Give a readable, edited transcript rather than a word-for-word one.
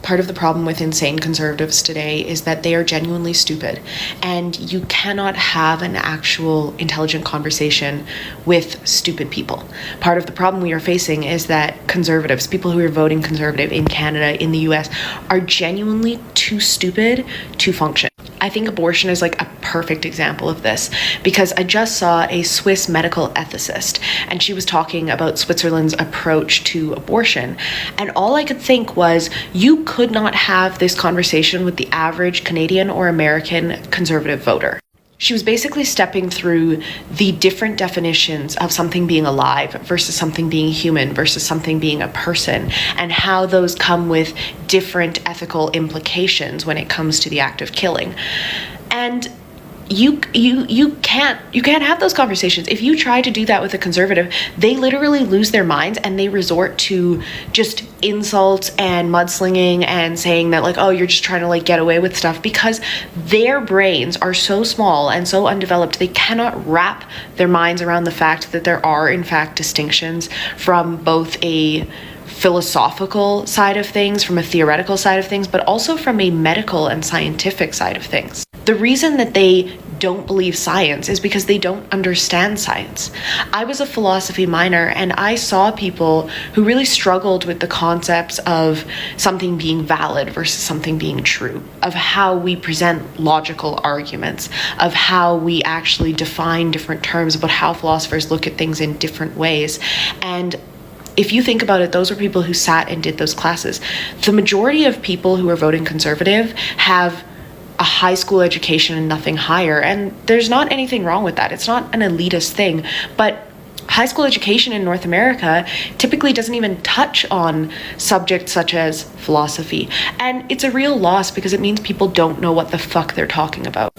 part of the problem with insane conservatives today is that they are genuinely stupid, and you cannot have an actual intelligent conversation with stupid people. Part of the problem we are facing is that conservatives, people who are voting conservative in Canada, in the US, are genuinely too stupid to function. I think abortion is like a perfect example of this, because I just saw a Swiss medical ethicist and she was talking about Switzerland's approach to abortion. And all I could think was, you could not have this conversation with the average Canadian or American conservative voter. She was basically stepping through the different definitions of something being alive versus something being human versus something being a person, and how those come with different ethical implications when it comes to the act of killing. And you can't have those conversations. If you try to do that with a conservative, they literally lose their minds and they resort to just insults and mudslinging and saying that, like, oh, you're just trying to like get away with stuff, because their brains are so small and so undeveloped, they cannot wrap their minds around the fact that there are in fact distinctions from both a philosophical side of things, from a theoretical side of things, but also from a medical and scientific side of things. The reason that they don't believe science is because they don't understand science. I was a philosophy minor and I saw people who really struggled with the concepts of something being valid versus something being true, of how we present logical arguments, of how we actually define different terms, about how philosophers look at things in different ways. And if you think about it, those were people who sat and did those classes. The majority of people who are voting conservative have a high school education and nothing higher, and there's not anything wrong with that. It's not an elitist thing, but high school education in North America typically doesn't even touch on subjects such as philosophy, and it's a real loss because it means people don't know what the fuck they're talking about.